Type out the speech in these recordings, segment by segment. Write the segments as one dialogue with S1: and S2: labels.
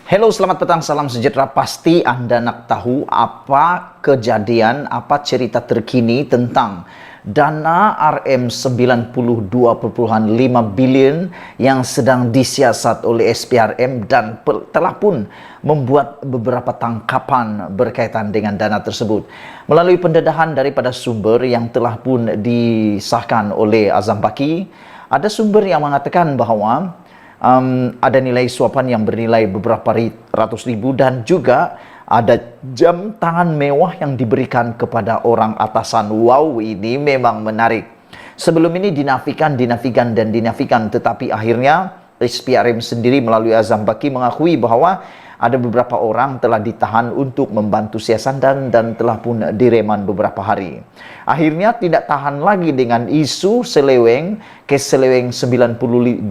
S1: Hello, selamat petang, salam sejahtera. Pasti Anda nak tahu apa kejadian, apa cerita terkini tentang dana RM92.5 bilion yang sedang disiasat oleh SPRM dan telah pun membuat beberapa tangkapan berkaitan dengan dana tersebut. Melalui pendedahan daripada sumber yang telah pun disahkan oleh Azam Baki, ada sumber yang mengatakan bahawa ada nilai suapan yang bernilai beberapa ratus ribu dan juga ada jam tangan mewah yang diberikan kepada orang atasan. Wow, ini memang menarik. Sebelum ini dinafikan, tetapi akhirnya SPRM sendiri melalui Azam Baki mengakui bahawa ada beberapa orang telah ditahan untuk membantu siasatan dan telah pun direman beberapa hari. Akhirnya tidak tahan lagi dengan isu seleweng, kes seleweng 92.5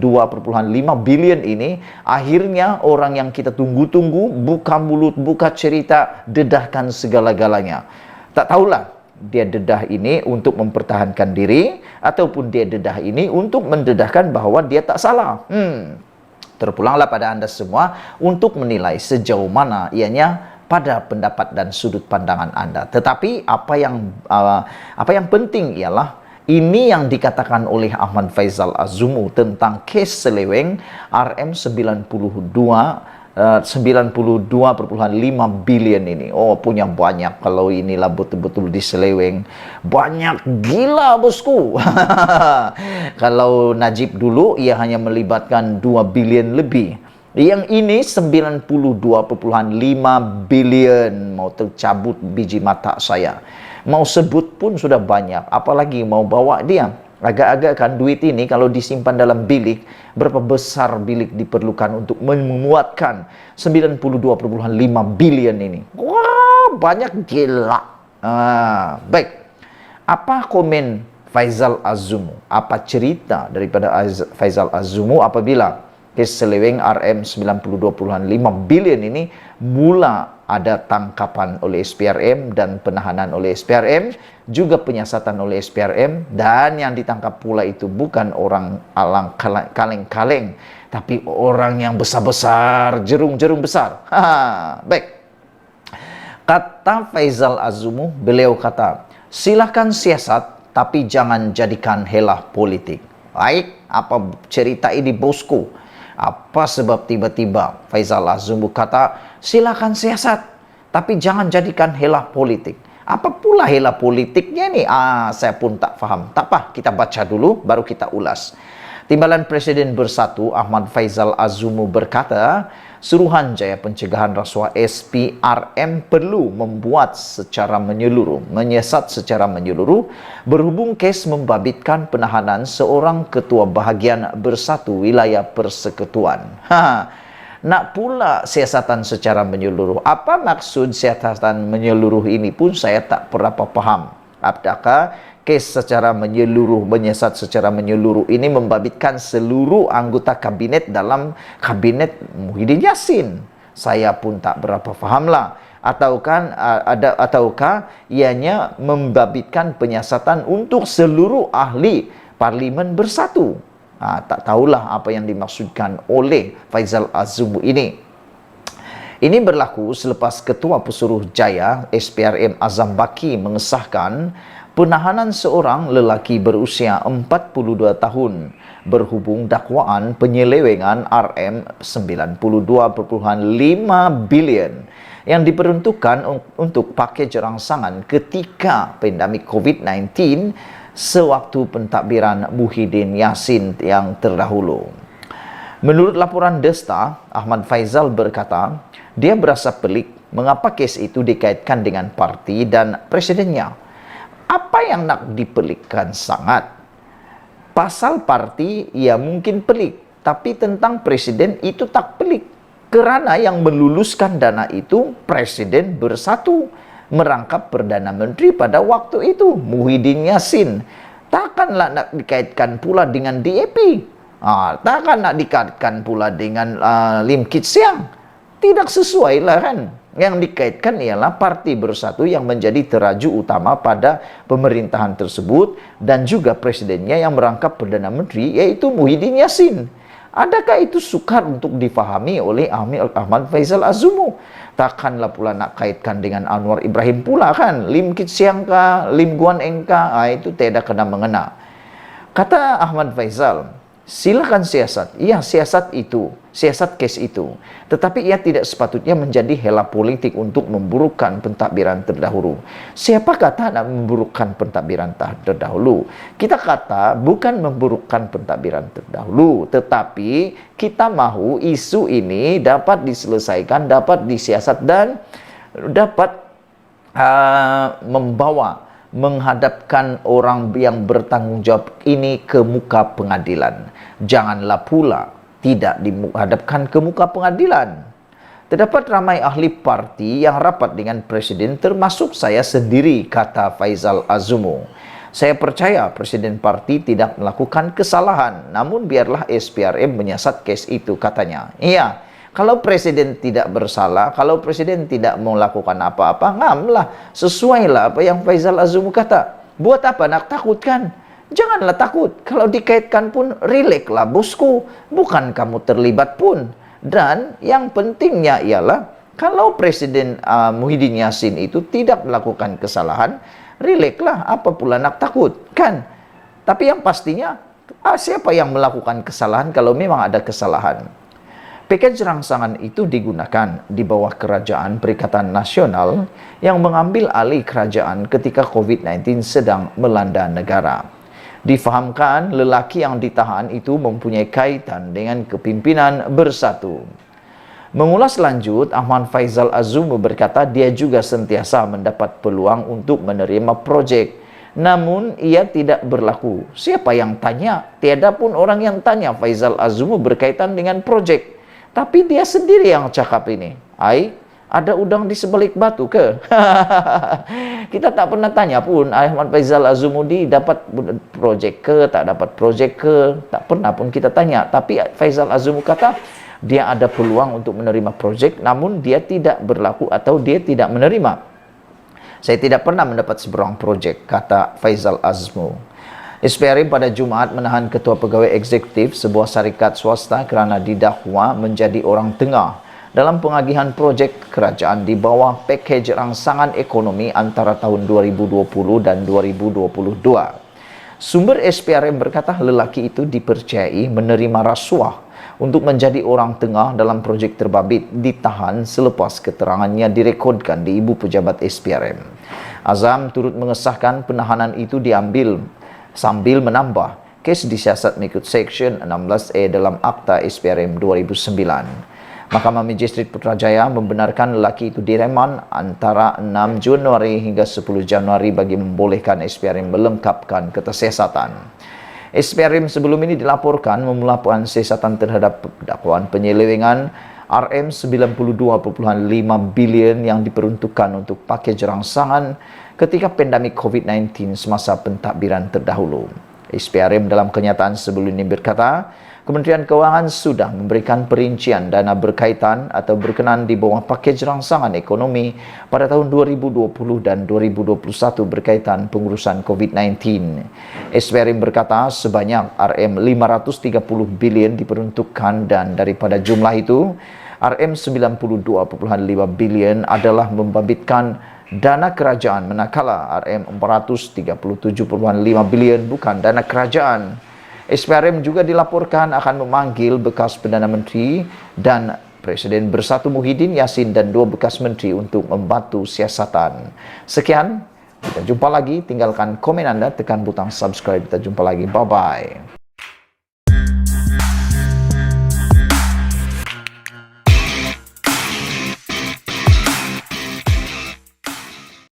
S1: bilion ini. Akhirnya orang yang kita tunggu-tunggu buka mulut, buka cerita, dedahkan segala-galanya. Tak tahulah dia dedah ini untuk mempertahankan diri ataupun dia dedah ini untuk mendedahkan bahawa dia tak salah. Terpulanglah pada anda semua untuk menilai sejauh mana ianya pada pendapat dan sudut pandangan anda. Tetapi apa yang penting ialah ini yang dikatakan oleh Ahmad Faizal Az-Zumu tentang kes seleweng RM92.5 bilion ini. Oh, punya banyak. Kalau inilah betul-betul diseleweng, banyak gila bosku. Kalau Najib dulu ia hanya melibatkan 2 bilion lebih. Yang ini 92.5 bilion. Mau tercabut biji mata saya. Mau sebut pun sudah banyak, apalagi mau bawa dia. Agak-agak kan duit ini kalau disimpan dalam bilik, berapa besar bilik diperlukan untuk memuatkan 92.5 bilion ini. Wah, banyak gila. Baik, apa komen Faizal Az-Zumu? Apa cerita daripada Faizal Az-Zumu apabila kes seleweng RM92.5 bilion ini mula ada tangkapan oleh SPRM dan penahanan oleh SPRM, juga penyiasatan oleh SPRM, dan yang ditangkap pula itu bukan orang alang kaleng-kaleng, tapi orang yang besar-besar, jerung-jerung besar. Baik. Kata Faizal Az-Zumu, beliau kata, silakan siasat, tapi jangan jadikan helah politik. Baik, apa cerita ini bosku? Apa sebab tiba-tiba Faizal Az-Zumu kata, silakan siasat, tapi jangan jadikan helah politik. Apa pula helah politiknya ni? Saya pun tak faham. Tak apa, kita baca dulu, baru kita ulas. Timbalan Presiden Bersatu Ahmad Faizal Az-Zumu berkata, Suruhanjaya Pencegahan Rasuah SPRM perlu membuat secara menyeluruh, menyiasat secara menyeluruh berhubung kes membabitkan penahanan seorang ketua bahagian Bersatu Wilayah Persekutuan. Nak pula siasatan secara menyeluruh. Apa maksud siasatan menyeluruh ini pun saya tak berapa faham. Apakah kes secara menyeluruh, menyiasat secara menyeluruh ini membabitkan seluruh anggota kabinet dalam kabinet Muhyiddin Yassin? Saya pun tak berapa fahamlah. Ataukah ianya membabitkan penyiasatan untuk seluruh ahli parlimen Bersatu? Tak tahulah apa yang dimaksudkan oleh Faizal Az-Zumu ini. Ini berlaku selepas Ketua Pesuruhjaya SPRM Azam Baki mengesahkan penahanan seorang lelaki berusia 42 tahun berhubung dakwaan penyelewengan RM92.5 bilion yang diperuntukkan untuk pakej rangsangan ketika pandemik COVID-19 sewaktu pentadbiran Muhyiddin Yassin yang terdahulu. Menurut laporan Desta, Ahmad Faizal berkata, dia berasa pelik mengapa kes itu dikaitkan dengan parti dan presidennya. Apa yang nak dipelikkan sangat? Pasal parti ia mungkin pelik, tapi tentang presiden itu tak pelik. Kerana yang meluluskan dana itu Presiden Bersatu, merangkap Perdana Menteri pada waktu itu, Muhyiddin Yassin. Takkanlah nak dikaitkan pula dengan DAP. Takkan nak dikaitkan pula dengan Lim Kit Siang. Tidak sesuai lah kan. Yang dikaitkan ialah Parti Bersatu yang menjadi teraju utama pada pemerintahan tersebut dan juga presidennya yang merangkap Perdana Menteri, yaitu Muhyiddin Yassin. Adakah itu sukar untuk difahami oleh Ahmad Faizal Azumu? Takkanlah pula nak kaitkan dengan Anwar Ibrahim pula kan? Lim Kit Siang ka, Lim Guan Eng ka, itu tidak kena mengena. Kata Ahmad Faizal, silakan siasat. Iya, siasat itu, siasat kes itu. Tetapi ia tidak sepatutnya menjadi hela politik untuk memburukkan pentadbiran terdahulu. Siapa kata nak memburukkan pentadbiran terdahulu? Kita kata bukan memburukkan pentadbiran terdahulu, tetapi kita mahu isu ini dapat diselesaikan, dapat disiasat dan dapat menghadapkan orang yang bertanggung jawab ini ke muka pengadilan. Janganlah pula tidak dihadapkan ke muka pengadilan. Terdapat ramai ahli parti yang rapat dengan Presiden, termasuk saya sendiri, kata Faizal Azumu. Saya percaya Presiden parti tidak melakukan kesalahan, namun biarlah SPRM menyiasat kes itu, katanya. Iya, kalau Presiden tidak bersalah, kalau Presiden tidak melakukan apa-apa, ngamlah, sesuailah apa yang Faizal Azumu kata. Buat apa nak takutkan? Janganlah takut. Kalau dikaitkan pun, relaxlah bosku. Bukan kamu terlibat pun. Dan yang pentingnya ialah, kalau Presiden Muhyiddin Yassin itu tidak melakukan kesalahan, relaxlah, apa pula nak takut, kan? Tapi yang pastinya, siapa yang melakukan kesalahan kalau memang ada kesalahan? Package rangsangan itu digunakan di bawah Kerajaan Perikatan Nasional yang mengambil alih kerajaan ketika COVID-19 sedang melanda negara. Difahamkan lelaki yang ditahan itu mempunyai kaitan dengan kepimpinan Bersatu. Mengulas lanjut, Ahmad Faizal Azumu berkata dia juga sentiasa mendapat peluang untuk menerima projek. Namun ia tidak berlaku. Siapa yang tanya? Tiada pun orang yang tanya Faizal Azumu berkaitan dengan projek. Tapi dia sendiri yang cakap ini. Ada udang di sebalik batu ke? Kita tak pernah tanya pun Ahmad Faizal Azumudi dapat projek ke, tak dapat projek ke. Tak pernah pun kita tanya. Tapi Faizal Azumu kata dia ada peluang untuk menerima projek, namun dia tidak berlaku atau dia tidak menerima. Saya tidak pernah mendapat seberang projek, kata Faizal Azumu. SPRM pada Jumaat menahan Ketua Pegawai Eksekutif sebuah syarikat swasta kerana didakwa menjadi orang tengah dalam pengagihan projek kerajaan di bawah pakej rangsangan ekonomi antara tahun 2020 dan 2022. Sumber SPRM berkata lelaki itu dipercayai menerima rasuah untuk menjadi orang tengah dalam projek terbabit, ditahan selepas keterangannya direkodkan di Ibu Pejabat SPRM. Azam turut mengesahkan penahanan itu diambil sambil menambah kes disiasat mengikut Seksyen 16A dalam Akta SPRM 2009. Mahkamah Magistrate Putrajaya membenarkan lelaki itu direman antara 6 Januari hingga 10 Januari bagi membolehkan SPRM melengkapkan ketesiasatan. SPRM sebelum ini dilaporkan memulakan siasatan terhadap dakwaan penyelewengan RM92.5 bilion yang diperuntukkan untuk pakej rangsangan ketika pandemik COVID-19 semasa pentadbiran terdahulu. SPRM dalam kenyataan sebelum ini berkata, Kementerian Keuangan sudah memberikan perincian dana berkaitan atau berkenan di bawah pakej rangsangan ekonomi pada tahun 2020 dan 2021 berkaitan pengurusan COVID-19. SPRM berkata sebanyak RM530 bilion diperuntukkan dan daripada jumlah itu, RM92.5 bilion adalah membabitkan dana kerajaan, manakala RM437.5 bilion bukan dana kerajaan. SPRM juga dilaporkan akan memanggil bekas Perdana Menteri dan Presiden Bersatu Muhyiddin Yassin dan 2 bekas menteri untuk membantu siasatan. Sekian, kita jumpa lagi. Tinggalkan komen anda, tekan butang subscribe. Kita jumpa lagi. Bye-bye.